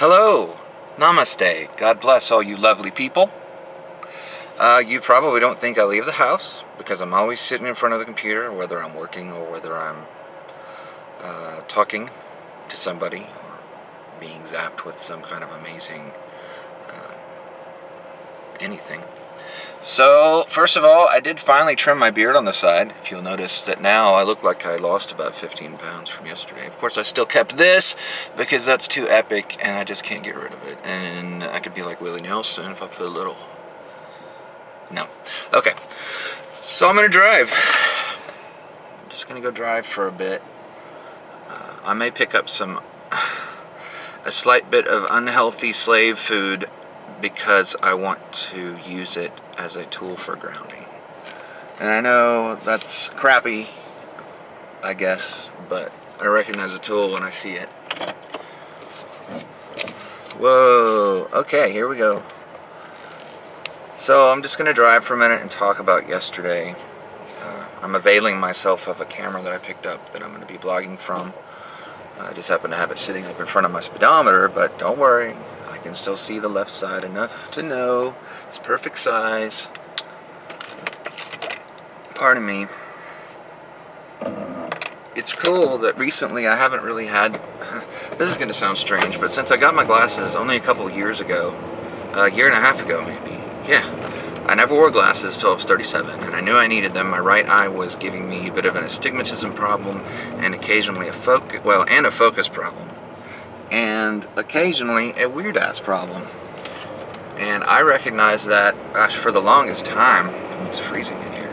Hello, namaste, God bless all you lovely people. You probably don't think I leave the house because I'm always sitting in front of the computer, whether I'm working or whether I'm talking to somebody or being zapped with some kind of amazing anything. So, first of all, I did finally trim my beard on the side. If you'll notice that now I look like I lost about 15 pounds from yesterday. Of course, I still kept this because that's too epic and I just can't get rid of it. And I could be like Willie Nelson if I put a little... No. Okay. So I'm going to drive. I'm just going to go drive for a bit. I may pick up a slight bit of unhealthy slave food because I want to use it as a tool for grounding. And I know that's crappy, I guess, but I recognize a tool when I see it. Whoa, okay, here we go. So I'm just going to drive for a minute and talk about yesterday. I'm availing myself of a camera that I picked up that I'm going to be blogging from. I just happen to have it sitting up in front of my speedometer, but don't worry, I can still see the left side enough to know it's perfect size. Pardon me. It's cool that recently I haven't really had, this is going to sound strange, but since I got my glasses only a couple years ago, a year and a half ago maybe, yeah, I never wore glasses till I was 37, and I knew I needed them. My right eye was giving me a bit of an astigmatism problem, and occasionally a focus problem, and occasionally a weird-ass problem. And I recognized that, gosh, for the longest time, it's freezing in here,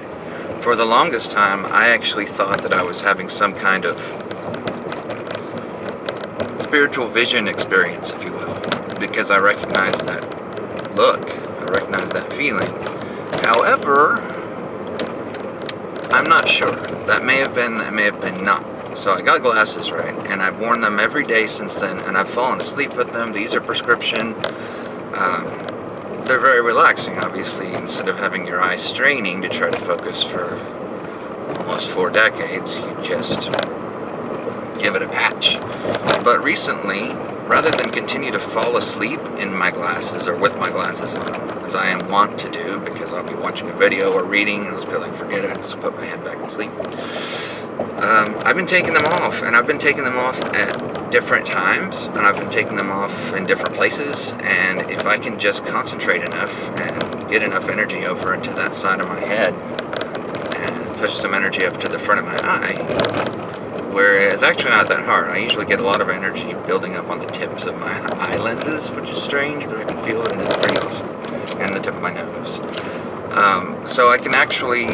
for the longest time, I actually thought that I was having some kind of spiritual vision experience, if you will, because I recognized that look, I recognized that feeling. However, I'm not sure. That may have been not. So I got glasses, right, and I've worn them every day since then, and I've fallen asleep with them. These are prescription. They're very relaxing, obviously, instead of having your eyes straining to try to focus for almost 4 decades, you just give it a patch. But recently, rather than continue to fall asleep in my glasses or with my glasses on, as I am wont to do, because I'll be watching a video or reading and I'll just be like, forget it, I'll just put my head back and sleep. I've been taking them off, and I've been taking them off at different times, and I've been taking them off in different places, and if I can just concentrate enough and get enough energy over into that side of my head and push some energy up to the front of my eye, where it's actually not that hard. I usually get a lot of energy building up on the tips of my eye lenses, which is strange, but I can feel it and it's pretty awesome, and the tip of my nose. So I can actually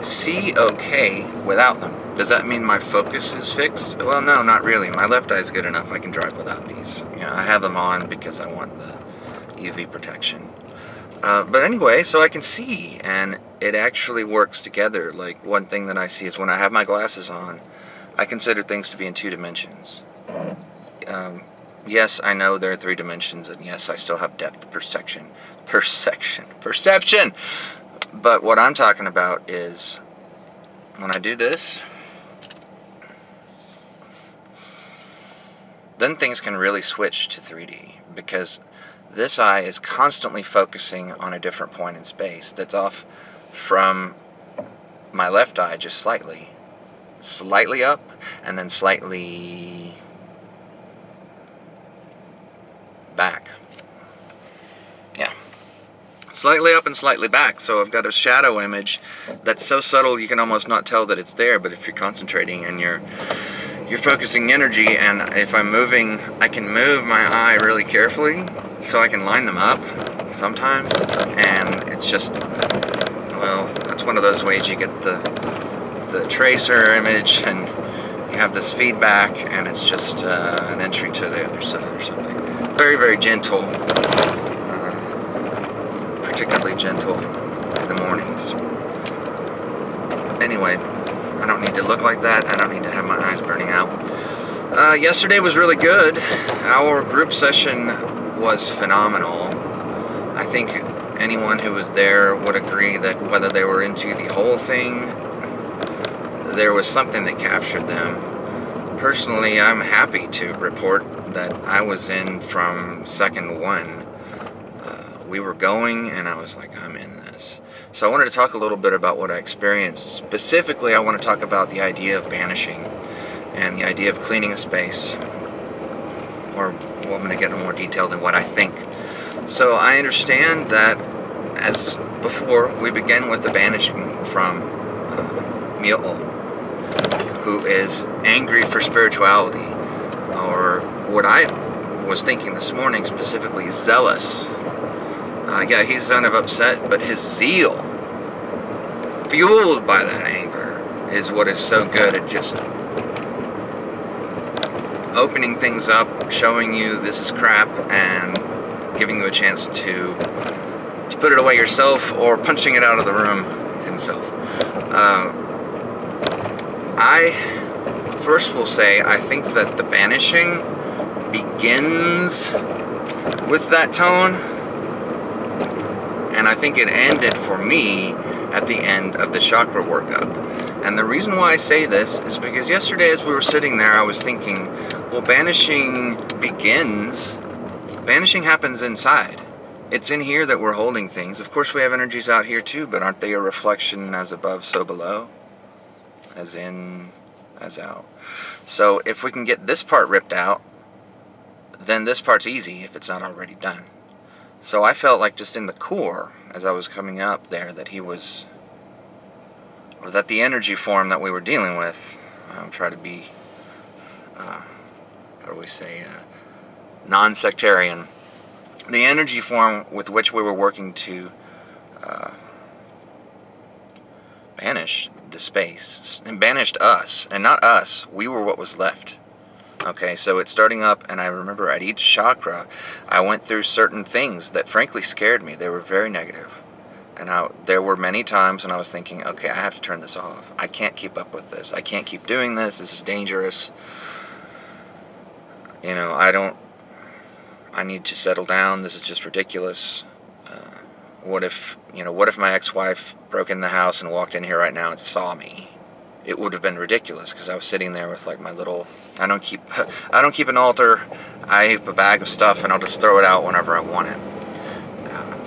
see okay without them. Does that mean my focus is fixed? Well, no, not really. My left eye is good enough. I can drive without these. You know, I have them on because I want the UV protection. But anyway, so I can see, and it actually works together. Like, one thing that I see is when I have my glasses on, I consider things to be in 2 dimensions. Yes, I know there are 3 dimensions, and yes, I still have depth perception. Perception! But what I'm talking about is, when I do this, then things can really switch to 3D, because this eye is constantly focusing on a different point in space that's off from my left eye just slightly. Slightly up, and then slightly back. Yeah. Slightly up and slightly back, so I've got a shadow image that's so subtle you can almost not tell that it's there, but if you're concentrating and you're focusing energy, and if I'm moving, I can move my eye really carefully, so I can line them up sometimes, and it's just, well, that's one of those ways you get the tracer image, and you have this feedback, and it's just an entry to the other side or something. Very, very gentle, particularly gentle in the mornings. Anyway, I don't need to look like that. I don't need to have my eyes burning out. Yesterday was really good. Our group session was phenomenal. I think anyone who was there would agree that whether they were into the whole thing, there was something that captured them. personally, I'm happy to report that I was in from second one. We were going, and I was like, I'm in this. So I wanted to talk a little bit about what I experienced. Specifically, I want to talk about the idea of banishing and the idea of cleaning a space. Or, well, I'm going to get more detailed in what I think. So I understand that, as before, we begin with the banishing from Mule, who is angry for spirituality, or what I was thinking this morning specifically, zealous. Yeah, he's kind of upset, but his zeal, fueled by that anger, is what is so good at just opening things up, showing you this is crap, and giving you a chance to put it away yourself, or punching it out of the room himself. I first will say, I think that the banishing begins with that tone, and I think it ended for me at the end of the chakra workup. And the reason why I say this is because yesterday as we were sitting there, I was thinking, well, banishing happens inside. It's in here that we're holding things. Of course we have energies out here too, but aren't they a reflection as above, so below? As in, as out. So if we can get this part ripped out, then this part's easy if it's not already done. So I felt like just in the core, as I was coming up there, that he was, or that the energy form that we were dealing with, try to be, how do we say, non-sectarian. The energy form with which we were working to banish the space, and banished us, and not us, we were what was left. Okay, so it's starting up, and I remember at each chakra, I went through certain things that frankly scared me. They were very negative. And there were many times when I was thinking, okay, I have to turn this off. I can't keep up with this. I can't keep doing this. This is dangerous. You know, I need to settle down. This is just ridiculous. What if my ex-wife broke in the house and walked in here right now and saw me? It would have been ridiculous, because I was sitting there with like my little, I don't keep an altar. I have a bag of stuff, and I'll just throw it out whenever I want it,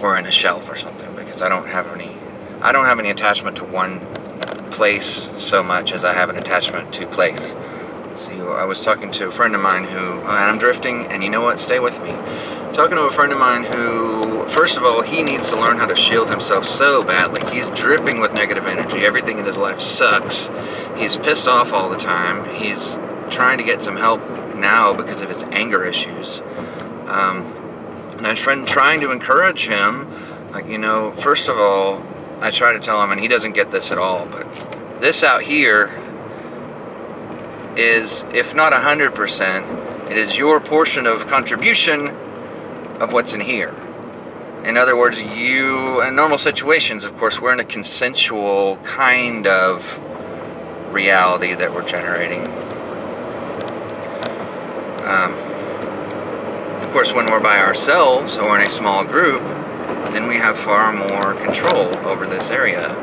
or in a shelf or something, because I don't have any attachment to one place so much as I have an attachment to place. See, I was talking to a friend of mine who, and I'm drifting, and you know what, stay with me. Talking to a friend of mine who, first of all, he needs to learn how to shield himself so badly. He's dripping with negative energy. Everything in his life sucks. He's pissed off all the time. He's trying to get some help now because of his anger issues. And I was trying to encourage him, like, you know, first of all, I try to tell him, and he doesn't get this at all, but this out here is, if not 100%, it is your portion of contribution of what's in here. In other words, you, in normal situations, of course, we're in a consensual kind of reality that we're generating. Of course, when we're by ourselves or in a small group, then we have far more control over this area.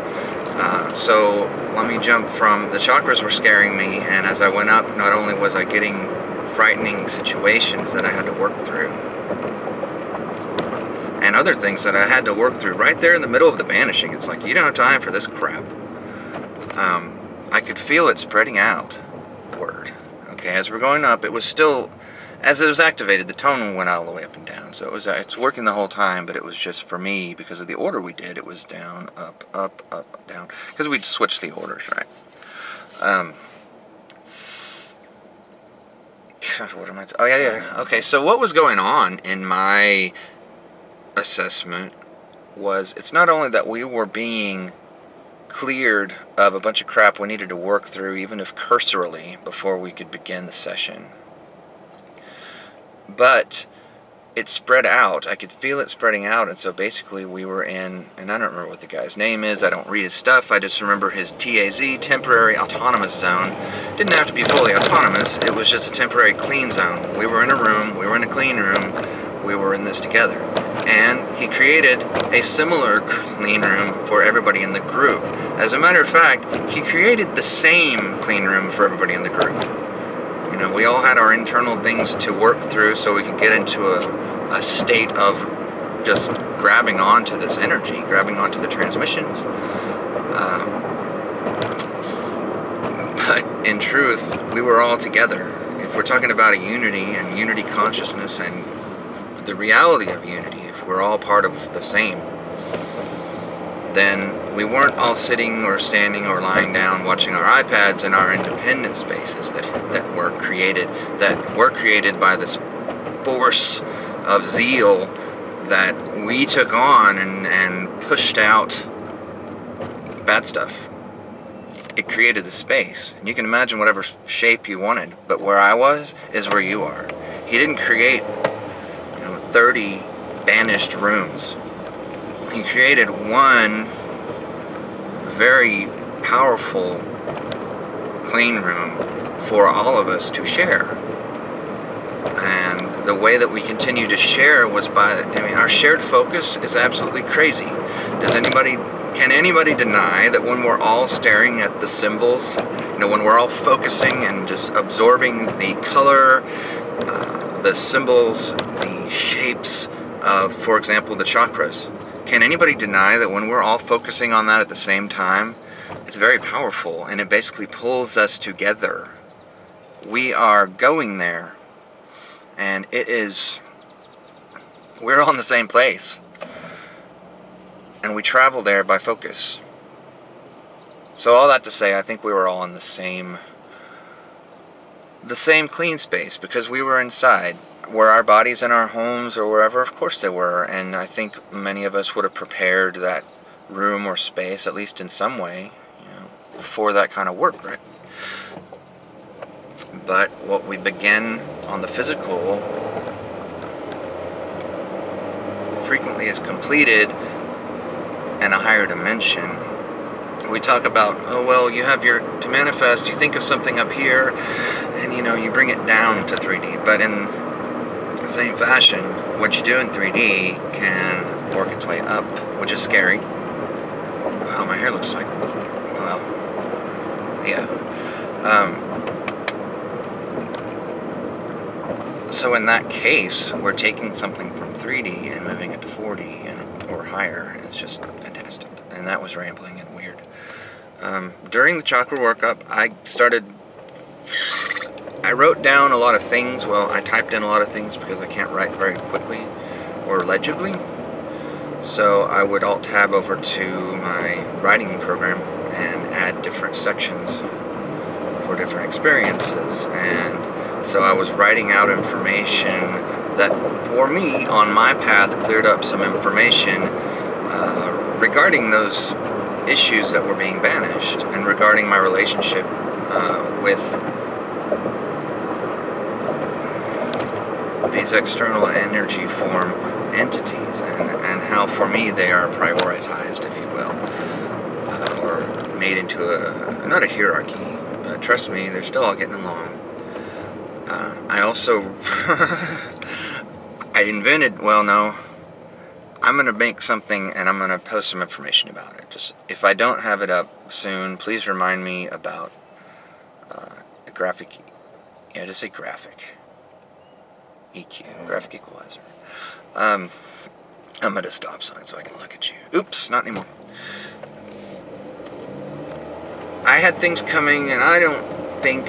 So let me jump from, the chakras were scaring me, and as I went up, not only was I getting frightening situations that I had to work through, and other things that I had to work through right there in the middle of the banishing. It's like, you don't have time for this crap. I could feel it spreading out. Word. Okay, as we're going up, it was still, as it was activated, the tone went all the way up and down. So it's working the whole time, but it was just, for me, because of the order we did, it was down, up, up, up, down. Because we'd switched the orders, right? What am I... Oh, yeah. Okay, so what was going on in my assessment was, it's not only that we were being cleared of a bunch of crap we needed to work through, even if cursorily, before we could begin the session, but it spread out. I could feel it spreading out, and so basically we were in, and I don't remember what the guy's name is, I don't read his stuff, I just remember his TAZ, Temporary Autonomous Zone. Didn't have to be fully autonomous, it was just a temporary clean zone. We were in a room, we were in a clean room, we were in this together. And he created a similar clean room for everybody in the group. As a matter of fact, he created the same clean room for everybody in the group. know, we all had our internal things to work through so we could get into a state of just grabbing onto this energy, grabbing onto the transmissions. But in truth, we were all together. If we're talking about a unity and unity consciousness and the reality of unity, if we're all part of the same, then we weren't all sitting or standing or lying down watching our iPads in our independent spaces that were created by this force of zeal that we took on and pushed out bad stuff. It created the space. And you can imagine whatever shape you wanted, but where I was is where you are. He didn't create 30 banished rooms. He created one very powerful clean room for all of us to share. And the way that we continue to share was by, our shared focus is absolutely crazy. Can anybody deny that when we're all staring at the symbols, when we're all focusing and just absorbing the color, the symbols, the shapes of, for example, the chakras, can anybody deny that when we're all focusing on that at the same time, it's very powerful and it basically pulls us together? We are going there, and we're all in the same place. And we travel there by focus. So all that to say, I think we were all in the same clean space, because we were inside. Were our bodies in our homes or wherever? Of course they were. And I think many of us would have prepared that room or space, at least in some way, for that kind of work, right? But what we begin on the physical frequently is completed in a higher dimension. We talk about, you have to manifest, you think of something up here, and you bring it down to 3D. But in the same fashion, what you do in 3D can work its way up, which is scary. Wow, my hair looks like, well, yeah. So in that case, we're taking something from 3D and moving it to 4D or higher. It's just fantastic. And that was rambling and weird. During the chakra workup, I wrote down a lot of things. Well, I typed in a lot of things because I can't write very quickly or legibly. So I would alt-tab over to my writing program and add different sections for different experiences. And so I was writing out information that, for me, on my path, cleared up some information regarding those issues that were being banished, and regarding my relationship with these external energy form entities, and how, for me, they are prioritized, if you will, or made into not a hierarchy, but trust me, they're still all getting along. I also, I'm going to make something and I'm going to post some information about it. Just, if I don't have it up soon, please remind me about a graphic, just say graphic, EQ, graphic equalizer. I'm at a stop sign so I can look at you. Oops, not anymore. I had things coming, and I don't think,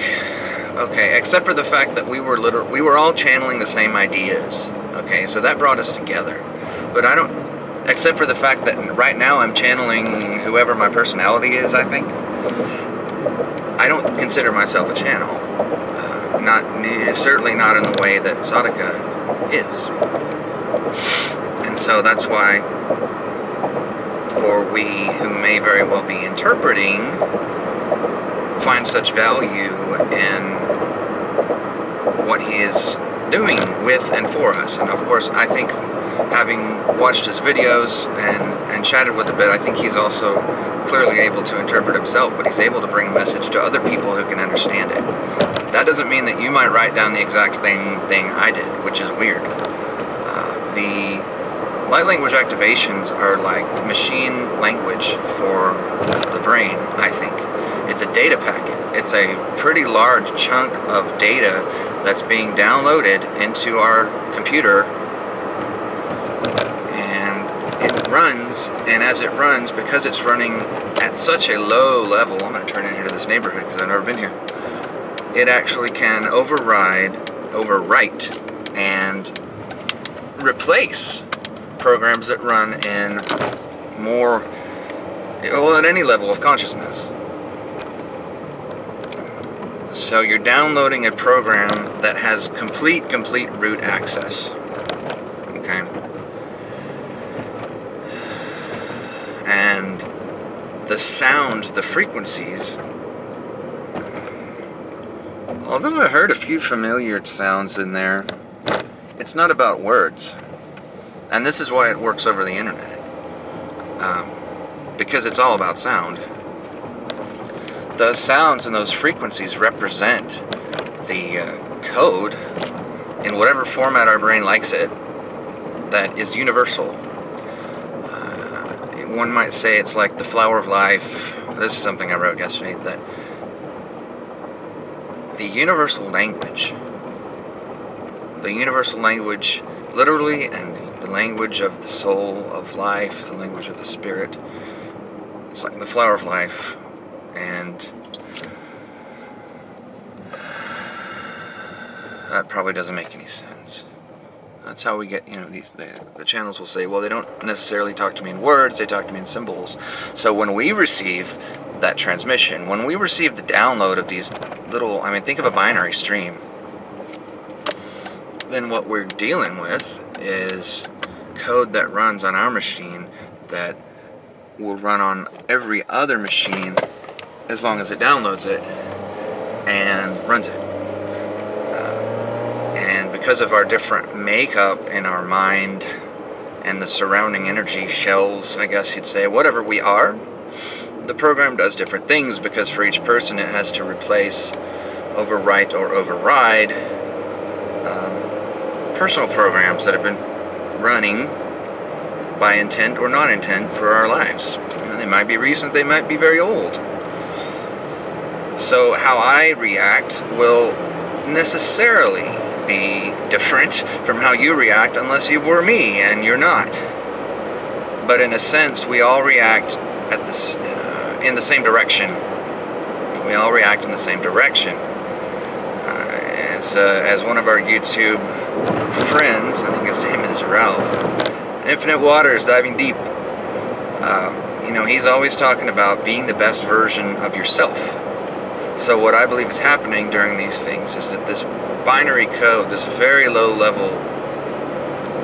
except for the fact that we were all channeling the same ideas. Okay, so that brought us together. But except for the fact that right now I'm channeling whoever my personality is, I think. I don't consider myself a channel. Certainly not in the way that Sadhaka is. And so that's why, for we who may very well be interpreting, find such value in what he is doing with and for us. And of course, I think, having watched his videos and chatted with a bit, I think he's also clearly able to interpret himself, but he's able to bring a message to other people who can understand it. That doesn't mean that you might write down the exact same thing I did, which is weird. The light language activations are like machine language for the brain, I think. It's a data packet. it's a pretty large chunk of data that's being downloaded into our computer, and it runs, and as it runs, because it's running at such a low level, I'm going to turn in here to this neighborhood because I've never been here, it actually can overwrite, and replace programs that run in more, well, at any level of consciousness. So you're downloading a program that has complete root access. Okay? And the sounds, the frequencies, although I heard a few familiar sounds in there, it's not about words. And this is why it works over the internet. Because it's all about sound. Those sounds and those frequencies represent the code in whatever format our brain likes it that is universal. One might say it's like the flower of life. This is something I wrote yesterday, that the universal language literally, and the language of the soul of life, the language of the spirit, it's like the flower of life. And that probably doesn't make any sense. That's how we get, the channels will say, well, they don't necessarily talk to me in words, they talk to me in symbols. So when we receive that transmission, when we receive the download of these little, think of a binary stream, then what we're dealing with is code that runs on our machine that will run on every other machine as long as it downloads it and runs it. And because of our different makeup in our mind and the surrounding energy shells, I guess you'd say, whatever we are, the program does different things, because for each person it has to replace, overwrite, or override personal programs that have been running by intent or non-intent for our lives. They might be recent, they might be very old. So how I react will necessarily be different from how you react, unless you were me, and you're not. But in a sense, we all react at this in the same direction. We all react in the same direction. As one of our YouTube friends, I think his name is Ralph, Infinite Waters, Diving Deep, he's always talking about being the best version of yourself. So what I believe is happening during these things is that this binary code, this very low level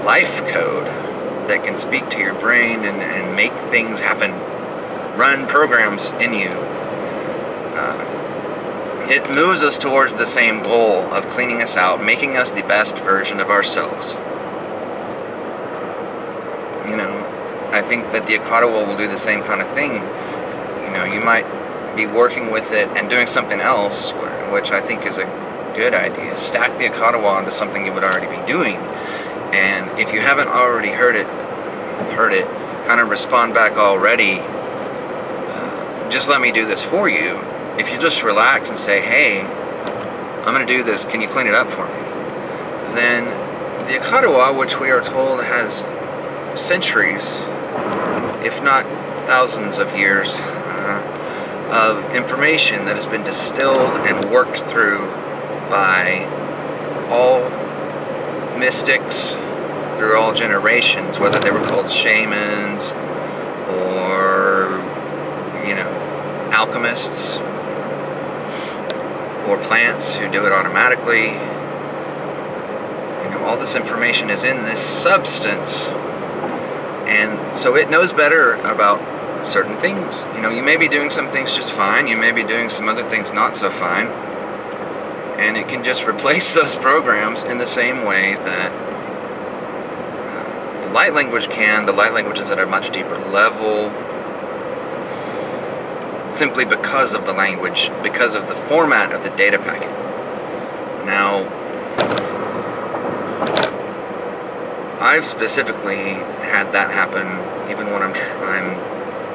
life code that can speak to your brain and make things happen, run programs in you, it moves us towards the same goal of cleaning us out, making us the best version of ourselves. I think that the Akadawa will do the same kind of thing. You might be working with it and doing something else, which I think is a good idea. Stack the Akadawa onto something you would already be doing. And if you haven't already heard it, kind of respond back already. Just let me do this for you. If you just relax and say, hey, I'm going to do this, can you clean it up for me? Then the Akadawa, which we are told has centuries, if not thousands of years, of information that has been distilled and worked through by all mystics through all generations, whether they were called shamans or, alchemists or plants who do it automatically. All this information is in this substance, and so it knows better about certain things. You may be doing some things just fine, you may be doing some other things not so fine, and it can just replace those programs in the same way that the light language can. The light language is at a much deeper level, simply because of the language, because of the format of the data packet. Now, I've specifically had that happen even when I'm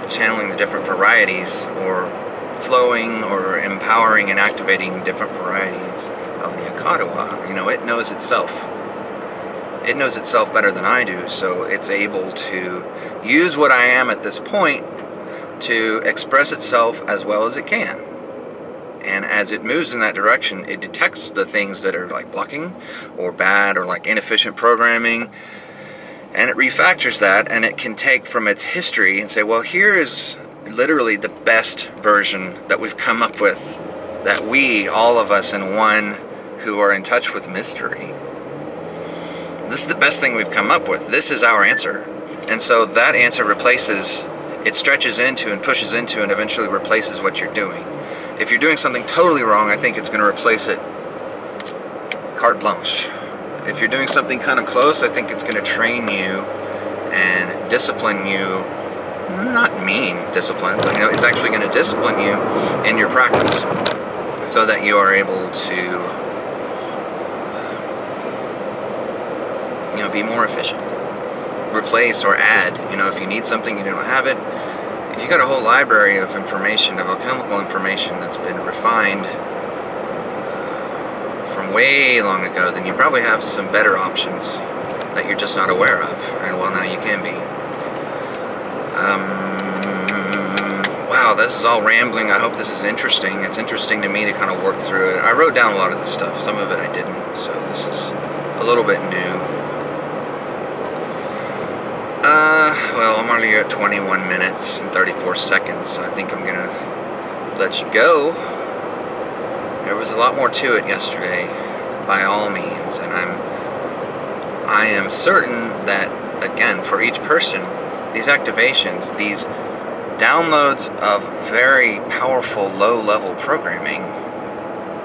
channeling the different varieties or flowing or empowering and activating different varieties of the Akadawa, you know, it knows itself. It knows itself better than I do, so it's able to use what I am at this point to express itself as well as it can. And as it moves in that direction, it detects the things that are like blocking or bad or like inefficient programming, and it refactors that, and it can take from its history and say, well, here is literally the best version that we've come up with, that we, all of us in one who are in touch with mystery, this is the best thing we've come up with. This is our answer. And so that answer replaces, it stretches into and pushes into and eventually replaces what you're doing. If you're doing something totally wrong, I think it's going to replace it carte blanche. If you're doing something kind of close, I think it's going to train you and discipline you. Not mean discipline, but you know, it's actually going to discipline you in your practice so that you are able to you know, be more efficient. Replace or add, you know, if you need something you don't have it. If you got a whole library of information, of alchemical information that's been refined from way long ago, then you probably have some better options that you're just not aware of. And well, now you can be. Wow, this is all rambling. I hope this is interesting. It's interesting to me to kind of work through it. I wrote down a lot of this stuff. Some of it I didn't, so this is a little bit new. Well, I'm already at 21 minutes and 34 seconds, so I think I'm gonna let you go. There was a lot more to it yesterday, by all means, and I am certain that, again, for each person, these activations, these downloads of very powerful low-level programming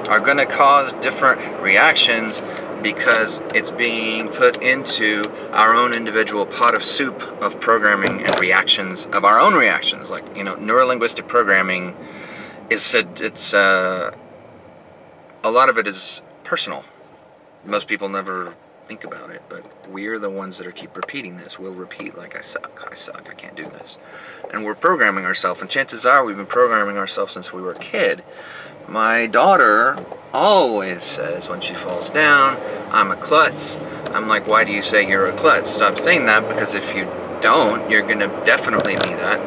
are going to cause different reactions because it's being put into our own individual pot of soup of programming and reactions of our own reactions. Like, you know, neurolinguistic programming is a lot of it is personal. Most people never think about it, but we're the ones that keep repeating this. We'll repeat like, I suck, I can't do this. And we're programming ourselves, and chances are we've been programming ourselves since we were a kid. My daughter always says when she falls down, I'm a klutz. I'm like, why do you say you're a klutz? Stop saying that, because if you don't, you're going to definitely be that.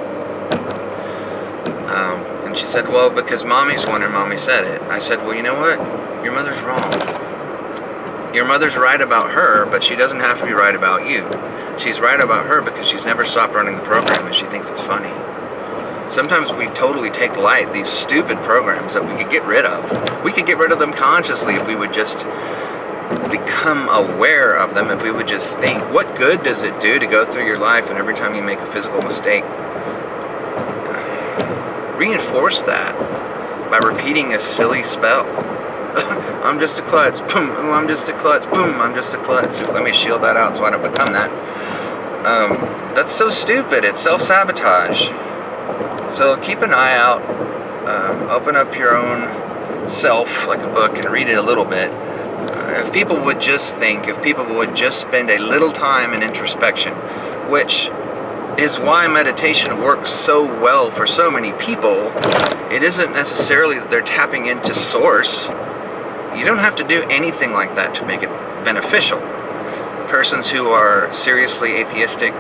And she said, well, because mommy's one and mommy said it. I said, well, you know what? Your mother's wrong. Your mother's right about her, but she doesn't have to be right about you. She's right about her because she's never stopped running the program and she thinks it's funny. Sometimes we totally take light these stupid programs that we could get rid of. We could get rid of them consciously if we would just become aware of them, if we would just think, what good does it do to go through your life and every time you make a physical mistake, reinforce that by repeating a silly spell. I'm just a klutz, boom, ooh, I'm just a klutz, boom, I'm just a klutz. Let me shield that out so I don't become that. That's so stupid, it's self-sabotage. So keep an eye out, open up your own self like a book and read it a little bit. If people would just think, if people would just spend a little time in introspection, which is why meditation works so well for so many people. It isn't necessarily that they're tapping into source. You don't have to do anything like that to make it beneficial. Persons who are seriously atheistic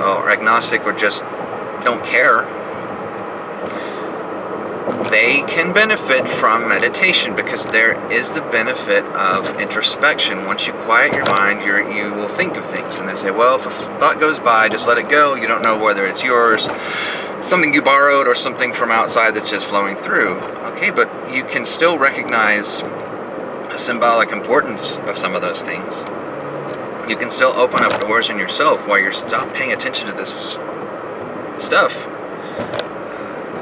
or agnostic or just don't care, they can benefit from meditation because there is the benefit of introspection. Once you quiet your mind, you will think of things. And they say, well, if a thought goes by, just let it go. You don't know whether it's yours, something you borrowed, or something from outside that's just flowing through. Okay, but you can still recognize the symbolic importance of some of those things. You can still open up doors in yourself while you're paying attention to this stuff.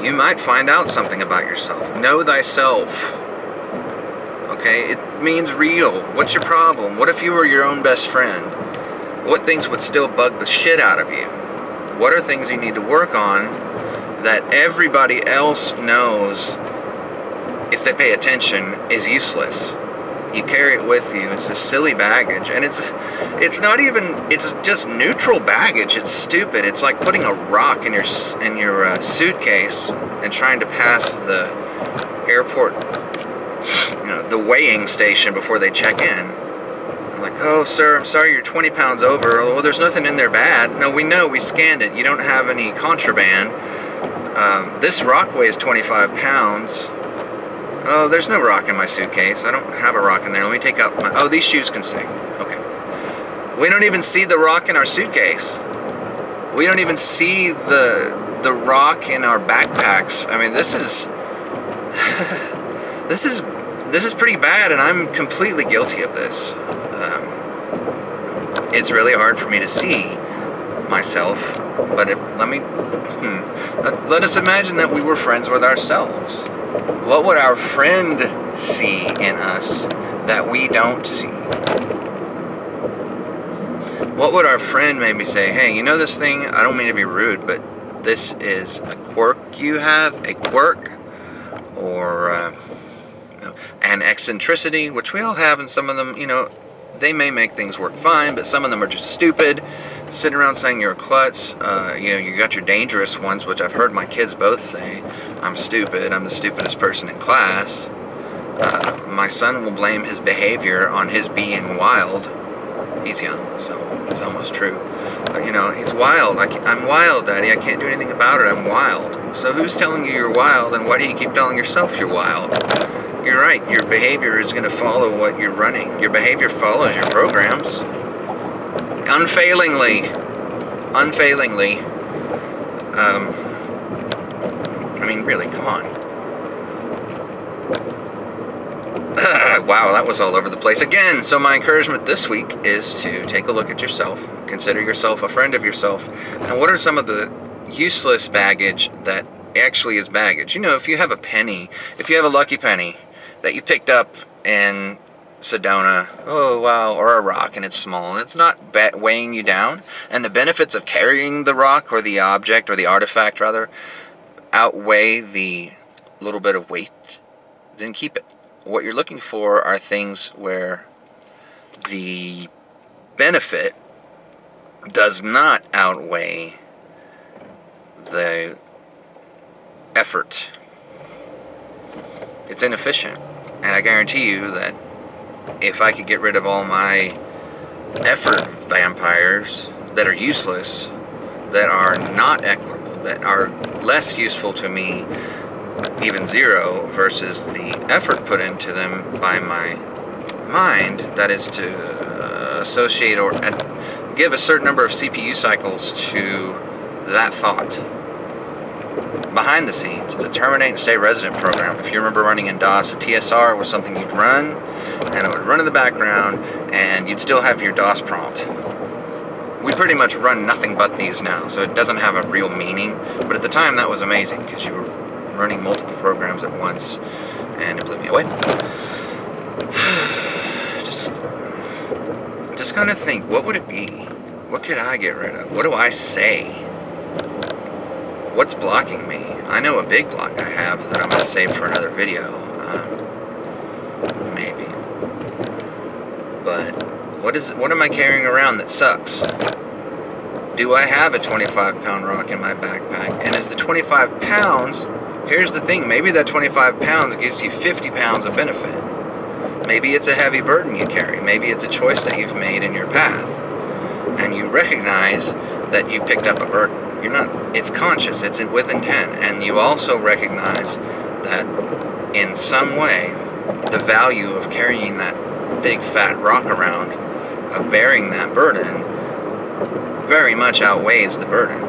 You might find out something about yourself. Know thyself. Okay? It means real. What's your problem? What if you were your own best friend? What things would still bug the shit out of you? What are things you need to work on that everybody else knows, if they pay attention, is useless? You carry it with you. It's this silly baggage, and it's not even, it's just neutral baggage. It's stupid. It's like putting a rock in your suitcase and trying to pass the airport, the weighing station before they check in. I'm like, oh, sir, I'm sorry, you're 20 pounds over. Oh, well, there's nothing in there bad. No, we know, we scanned it. You don't have any contraband. This rock weighs 25 pounds. Oh, there's no rock in my suitcase. I don't have a rock in there. Let me take out my... Oh, these shoes can stay. Okay. We don't even see the rock in our suitcase. We don't even see the rock in our backpacks. I mean, this is... this is pretty bad, and I'm completely guilty of this. It's really hard for me to see myself, but let us imagine that we were friends with ourselves. What would our friend see in us that we don't see? What would our friend maybe say, hey, you know this thing, I don't mean to be rude, but this is a quirk you have, a quirk, or an eccentricity, which we all have, and some of them, they may make things work fine, but some of them are just stupid. Sitting around saying you're a klutz. You got your dangerous ones, which I've heard my kids both say. I'm stupid. I'm the stupidest person in class. My son will blame his behavior on his being wild. He's young, so it's almost true. But, he's wild. I'm wild, Daddy. I can't do anything about it. I'm wild. So who's telling you you're wild, and why do you keep telling yourself you're wild? You're right. Your behavior is going to follow what you're running. Your behavior follows your programs. Unfailingly. I mean, really, come on. Wow, that was all over the place again. So my encouragement this week is to take a look at yourself. Consider yourself a friend of yourself. And what are some of the useless baggage that actually is baggage? If you have a penny, if you have a lucky penny that you picked up in Sedona, oh wow, or a rock, and it's small, and it's not weighing you down, and the benefits of carrying the rock, or the object, or the artifact rather, outweigh the little bit of weight, then keep it. What you're looking for are things where the benefit does not outweigh the effort. It's inefficient, and I guarantee you that if I could get rid of all my effort vampires that are useless, that are not equitable, that are less useful to me, even zero, versus the effort put into them by my mind, that is to associate or give a certain number of CPU cycles to that thought. Behind the scenes, it's a terminate and stay resident program. If you remember running in DOS, a TSR was something you'd run, and it would run in the background, and you'd still have your DOS prompt. We pretty much run nothing but these now, so it doesn't have a real meaning, but at the time that was amazing, because you were running multiple programs at once, and it blew me away. Just kind of think, what would it be? What could I get rid of? What do I say? What's blocking me? I know a big block I have that I'm going to save for another video. Maybe. But what am I carrying around that sucks? Do I have a 25-pound rock in my backpack? And is the 25 pounds... Here's the thing. Maybe that 25 pounds gives you 50 pounds of benefit. Maybe it's a heavy burden you carry. Maybe it's a choice that you've made in your path. And you recognize that you picked up a burden. It's conscious, it's with intent, and you also recognize that in some way, the value of carrying that big fat rock around, of bearing that burden, very much outweighs the burden.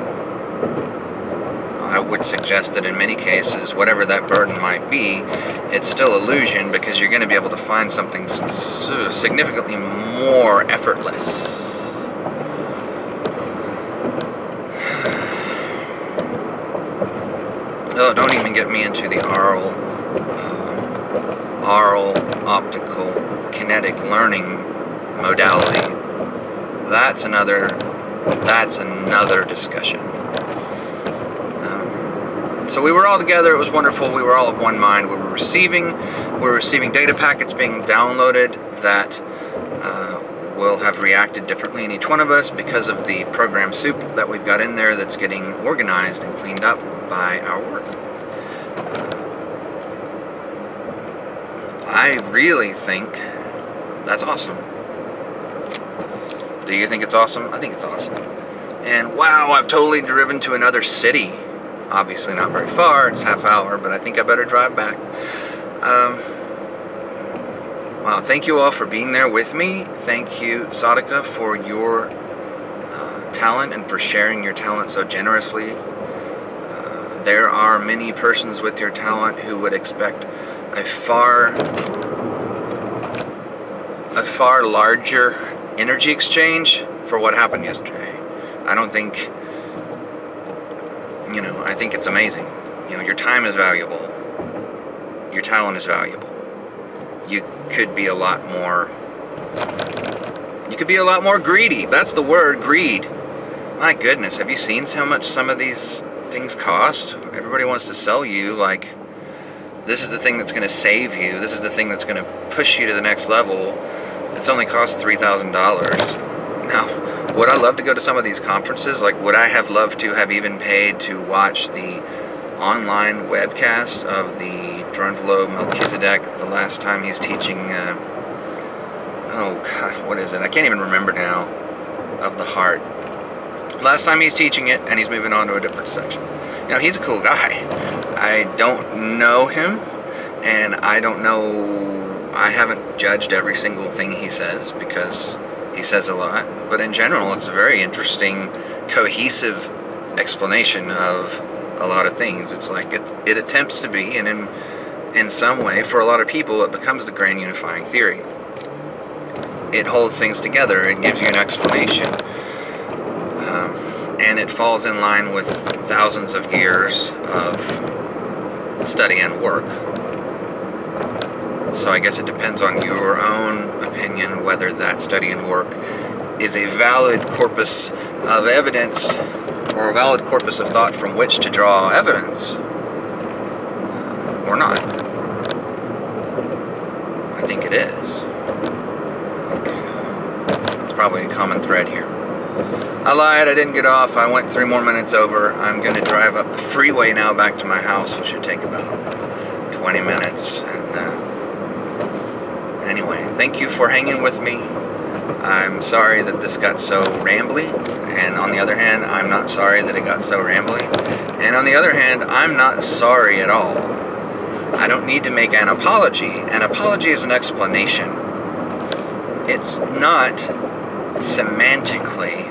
I would suggest that in many cases, whatever that burden might be, it's still illusion, because you're going to be able to find something significantly more effortless. Oh, don't even get me into the aural optical kinetic learning modality. That's another discussion. So we were all together. It was wonderful. We were all of one mind. We were receiving data packets being downloaded that will have reacted differently in each one of us because of the program soup that we've got in there that's getting organized and cleaned up by our work. I really think that's awesome. Do you think it's awesome? I think it's awesome. And wow, I've totally driven to another city. Obviously not very far, it's half hour, but I think I better drive back. Wow, thank you all for being there with me. Thank you, Sadika, for your talent and for sharing your talent so generously. There are many persons with your talent who would expect a far larger energy exchange for what happened yesterday. I don't think, I think it's amazing. Your time is valuable. Your talent is valuable. You could be a lot more greedy. That's the word, greed. My goodness, have you seen how much some of these things cost? Everybody wants to sell you like, this is the thing that's going to save you. This is the thing that's going to push you to the next level. It's only cost $3,000. Now, would I love to go to some of these conferences? Like, would I have loved to have even paid to watch the online webcast of the Drunvalo Melchizedek the last time he's teaching, oh God, what is it? I can't even remember now, of the heart. Last time he's teaching it, and he's moving on to a different section. He's a cool guy. I don't know him, and I haven't judged every single thing he says, because he says a lot, but in general, it's a very interesting, cohesive explanation of a lot of things. It's like it attempts to be, and in some way, for a lot of people, it becomes the grand unifying theory. It holds things together. It gives you an explanation. And it falls in line with thousands of years of study and work. So I guess it depends on your own opinion whether that study and work is a valid corpus of evidence or a valid corpus of thought from which to draw evidence or not. I think it is. It's probably a common thread here. I lied, I didn't get off. I went 3 more minutes over. I'm going to drive up the freeway now back to my house, which should take about 20 minutes. And anyway, thank you for hanging with me. I'm sorry that this got so rambly, and on the other hand, I'm not sorry that it got so rambly. And on the other hand, I'm not sorry at all. I don't need to make an apology. An apology is an explanation. It's not semantically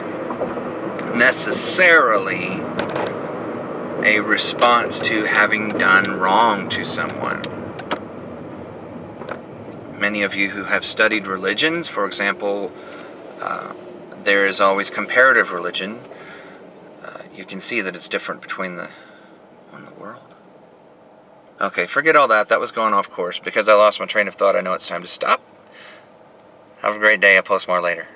necessarily a response to having done wrong to someone. Many of you who have studied religions, for example, there is always comparative religion. You can see that it's different between the world. Okay, forget all that. That was going off course. Because I lost my train of thought, I know it's time to stop. Have a great day. I'll post more later.